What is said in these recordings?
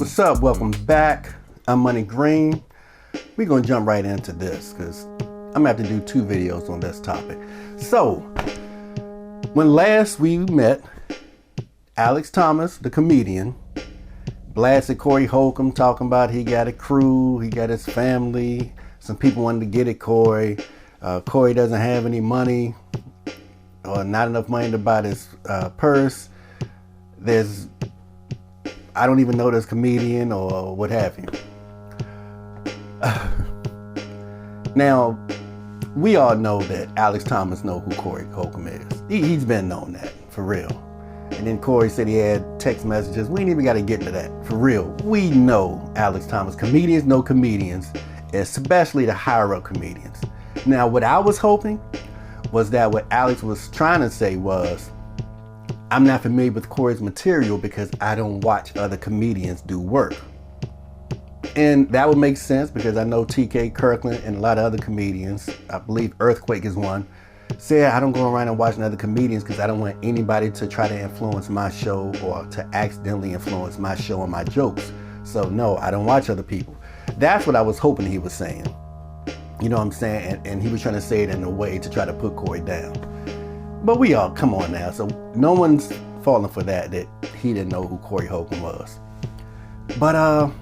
What's up? Welcome back. I'm Money Green. We're going to jump right into this because I'm going to have to do 2 videos on this topic. So, when last we met, Alex Thomas, the comedian, blasted Corey Holcomb talking about he got a crew, he got his family. Some people wanted to get at Corey. Corey doesn't have any money or not enough money to buy this purse. I don't even know this comedian or what have you. Now, we all know that Alex Thomas knows who Corey Holcomb is. He's been known that, for real. And then Corey said he had text messages. We ain't even got to get into that, for real. We know Alex Thomas. Comedians know comedians, especially the higher up comedians. Now, what I was hoping was that what Alex was trying to say was, I'm not familiar with Corey's material because I don't watch other comedians do work. And that would make sense because I know TK Kirkland and a lot of other comedians, I believe Earthquake is one, said I don't go around and watching other comedians because I don't want anybody to try to influence my show or to accidentally influence my show and my jokes. So no, I don't watch other people. That's what I was hoping he was saying. You know what I'm saying? And he was trying to say it in a way to try to put Corey down. But we all, come on now. So no one's falling for that he didn't know who Corey Holcomb was. But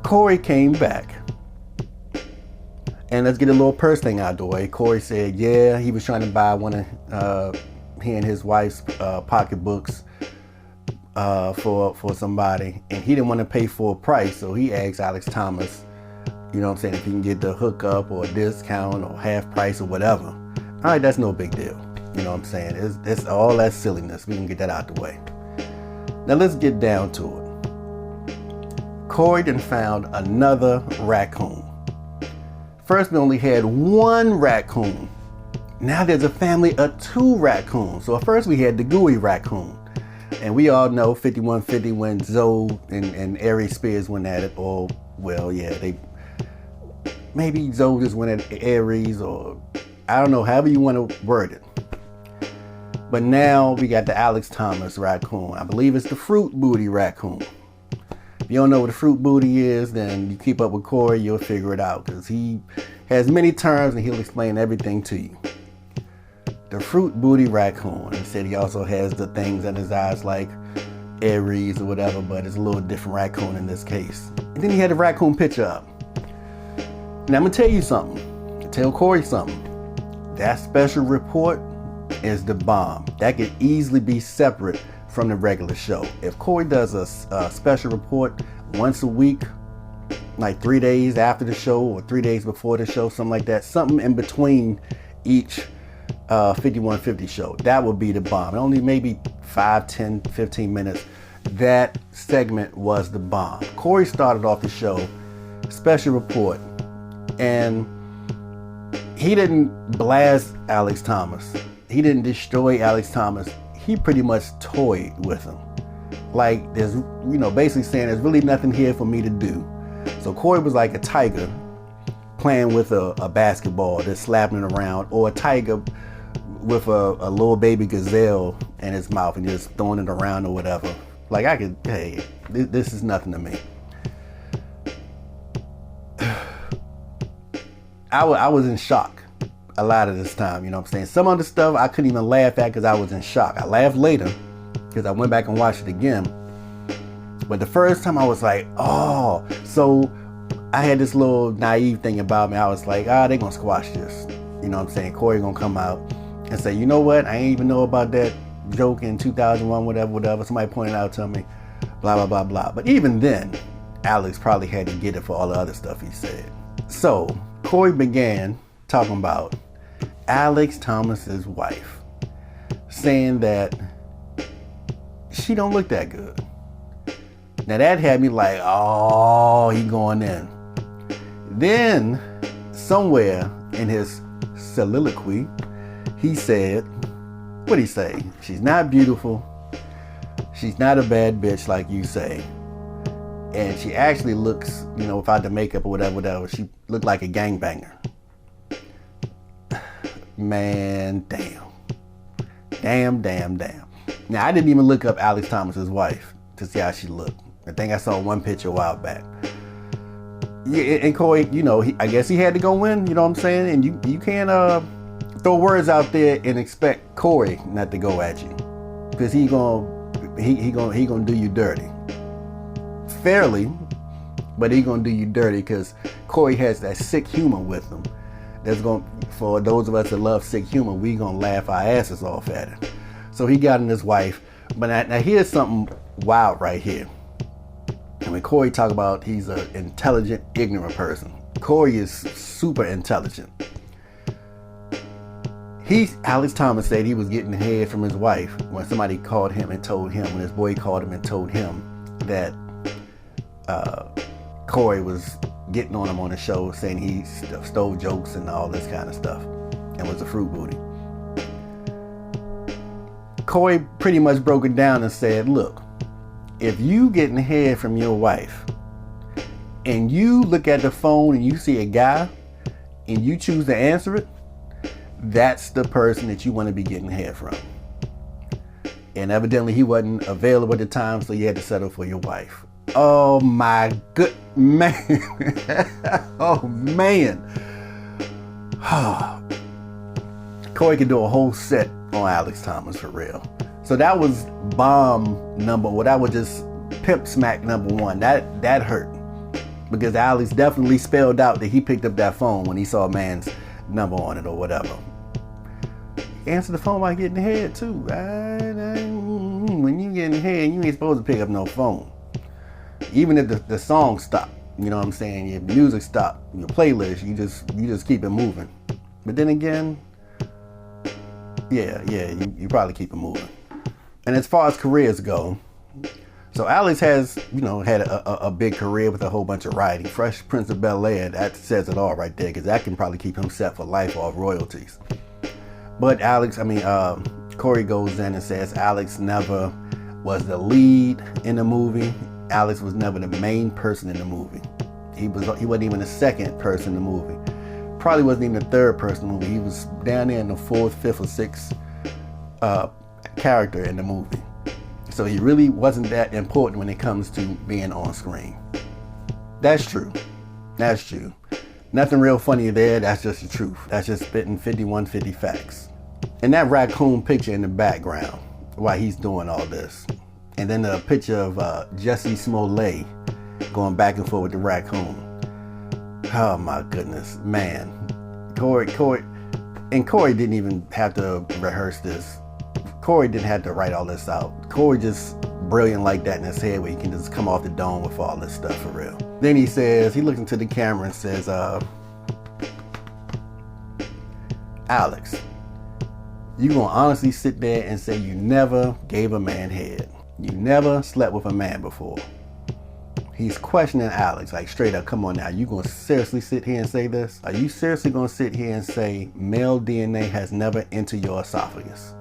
Corey came back. And let's get a little purse thing out of the way. Corey said, yeah, he was trying to buy one of he and his wife's pocketbooks for somebody. And he didn't want to pay full price. So he asked Alex Thomas, you know what I'm saying, if he can get the hookup or a discount or half price or whatever. All right, that's no big deal. You know what I'm saying? It's all that silliness. We can get that out the way. Now let's get down to it. Corey then found another raccoon. First we only had 1 raccoon. Now there's a family of 2 raccoons. So at first we had the gooey raccoon. And we all know 5150 when Zoe and Aries Spears went at it. Or, well, yeah, maybe Zoe just went at Aries, or I don't know, however you want to word it. But now we got the Alex Thomas raccoon. I believe it's the fruit booty raccoon. If you don't know what a fruit booty is, then you keep up with Corey, you'll figure it out. Because he has many terms and he'll explain everything to you. The fruit booty raccoon. He said he also has the things in his eyes like Aries or whatever, but it's a little different raccoon in this case. And then he had the raccoon picture up. Now I'm going to tell you something. Tell Corey something. That special report is the bomb. That could easily be separate from the regular show. If Corey does a special report once a week, like 3 days after the show or 3 days before the show, something like that, something in between each 5150 show, that would be the bomb. Only maybe 5, 10, 15 minutes. That segment was the bomb. Corey started off the show, special report, and he didn't blast Alex Thomas. He didn't destroy Alex Thomas. He pretty much toyed with him. Like, there's, basically saying there's really nothing here for me to do. So Corey was like a tiger playing with a basketball, just slapping it around, or a tiger with a little baby gazelle in his mouth and just throwing it around or whatever. Like, hey, this is nothing to me. I was in shock a lot of this time, you know what I'm saying? Some of the stuff I couldn't even laugh at because I was in shock. I laughed later because I went back and watched it again. But the first time I was like, oh. So I had this little naive thing about me. I was like, they're going to squash this. You know what I'm saying? Corey going to come out and say, you know what? I ain't even know about that joke in 2001, whatever. Somebody pointed out to me, blah, blah, blah, blah. But even then, Alex probably had to get it for all the other stuff he said. So Corey began talking about Alex Thomas's wife, saying that she don't look that good. Now that had me like, oh, he going in. Then somewhere in his soliloquy, he said, what'd he say? She's not beautiful. She's not a bad bitch like you say. And she actually looks, without the makeup or whatever, she looked like a gangbanger. Man, damn. Now, I didn't even look up Alex Thomas's wife to see how she looked. I think I saw one picture a while back. Yeah, and Corey, you know, I guess he had to go in, you know what I'm saying? And you can't throw words out there and expect Corey not to go at you, because he gonna do you dirty. Fairly, but he gonna do you dirty, because Corey has that sick humor with him. For those of us that love sick humor, we gonna laugh our asses off at it. So he got in his wife. But now here's something wild right here. And when Corey talk about he's an intelligent, ignorant person, Corey is super intelligent. Alex Thomas said he was getting head from his wife when somebody called him and told him, when his boy called him and told him that Corey was getting on him on the show, saying he stole jokes and all this kind of stuff and was a fruit booty. Corey pretty much broke it down and said, look, if you getting head from your wife and you look at the phone and you see a guy and you choose to answer it, that's the person that you want to be getting head from. And evidently he wasn't available at the time, so you had to settle for your wife. Oh my good man. Oh man. Corey could do a whole set on Alex Thomas for real. So that was that was just pimp smack number one. That hurt, because Alex definitely spelled out that he picked up that phone when he saw a man's number on it or whatever. He answered the phone by getting head too. When you getting head, you ain't supposed to pick up no phone. Even if the song stopped, you know what I'm saying? Your music stopped, your playlist, you just keep it moving. But then again, you probably keep it moving. And as far as careers go, so Alex has, had a big career with a whole bunch of writing. Fresh Prince of Bel-Air, that says it all right there, because that can probably keep him set for life off royalties. But Corey goes in and says Alex never was the lead in the movie. Alex was never the main person in the movie. He wasn't even the second person in the movie. Probably wasn't even the third person in the movie. He was down there in the fourth, fifth, or sixth character in the movie. So he really wasn't that important when it comes to being on screen. That's true. Nothing real funny there. That's just the truth. That's just spitting 5150 facts. And that raccoon picture in the background while he's doing all this. And then the picture of Jussie Smollett going back and forth with the raccoon. Oh my goodness, man. Corey didn't even have to rehearse this. Corey didn't have to write all this out. Corey just brilliant like that in his head, where he can just come off the dome with all this stuff for real. Then he looks into the camera and says, Alex, you gonna honestly sit there and say you never gave a man head? You never slept with a man before? He's questioning Alex, like straight up, come on now, you gonna seriously sit here and say this? Are you seriously gonna sit here and say male DNA has never entered your esophagus?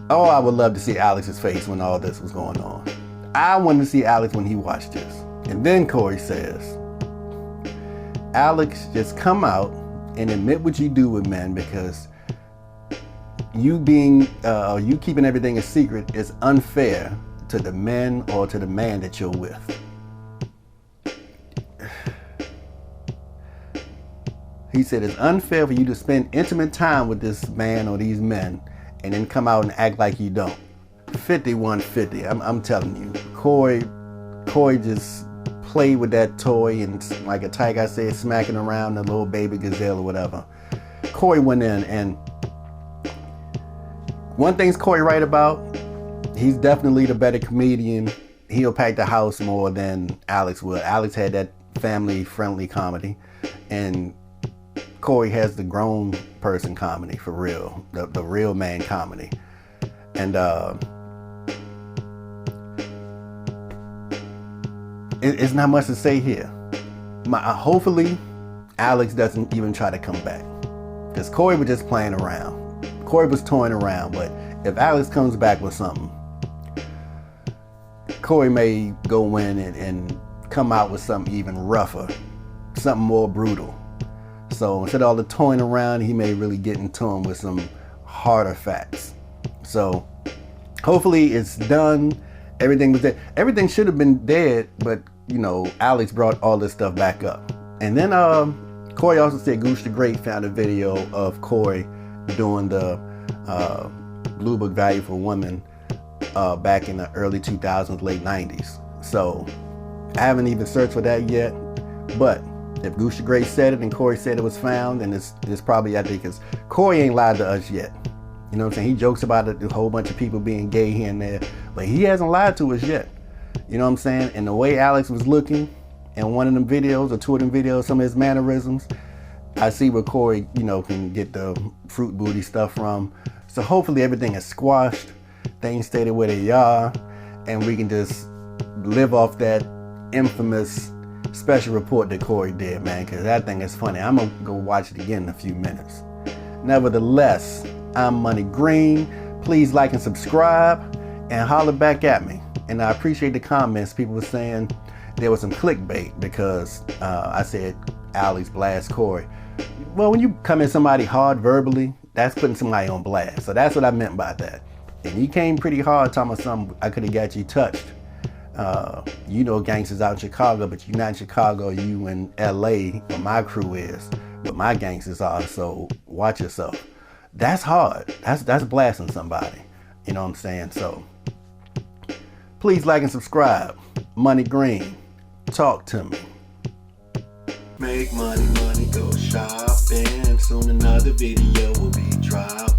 Oh, I would love to see Alex's face when all this was going on. I wanted to see Alex when he watched this. And then Corey says, Alex, just come out and admit what you do with men, because you keeping everything a secret is unfair to the men or to the man that you're with. He said it's unfair for you to spend intimate time with this man or these men and then come out and act like you don't. 5150. I'm telling you, Corey just played with that toy, and like a tiger, I said, smacking around the little baby gazelle or whatever. Corey went in, and one thing's Corey right about, he's definitely the better comedian. He'll pack the house more than Alex will. Alex had that family-friendly comedy, and Corey has the grown person comedy for real, the real man comedy. And it's not much to say here. Hopefully, Alex doesn't even try to come back, because Corey was just playing around. Corey was toying around, but if Alex comes back with something, Corey may go in and come out with something even rougher, something more brutal. So instead of all the toying around, he may really get into him with some harder facts. So hopefully it's done. Everything was dead. Everything should have been dead, but you know, Alex brought all this stuff back up. And then Corey also said Gooch the Great found a video of Corey doing the Blue Book Value for Women back in the early 2000s, late 90s. So I haven't even searched for that yet, but if Gooch the Great said it and Corey said it was found, then it's probably, I think, because Corey ain't lied to us yet. You know what I'm saying? He jokes about it, a whole bunch of people being gay here and there, but he hasn't lied to us yet. You know what I'm saying? And the way Alex was looking in one of them videos or two of them videos, some of his mannerisms, I see where Corey, you know, can get the fruit booty stuff from. So hopefully everything is squashed, things stay the way they are, and we can just live off that infamous special report that Corey did, man, because that thing is funny. I'm gonna go watch it again in a few minutes. Nevertheless, I'm Money Green. Please like and subscribe and holler back at me. And I appreciate the comments. People were saying there was some clickbait because I said Alex blast Corey. Well, when you come at somebody hard verbally, that's putting somebody on blast. So that's what I meant by that. And you came pretty hard talking about something I could have got you touched. You know gangsters out in Chicago, but you're not in Chicago, you in LA, where my crew is, where my gangsters are, so watch yourself. That's hard. That's blasting somebody. You know what I'm saying? So please like and subscribe. Money Green. Talk to me. Make money, money, go shopping. Soon another video will be dropping.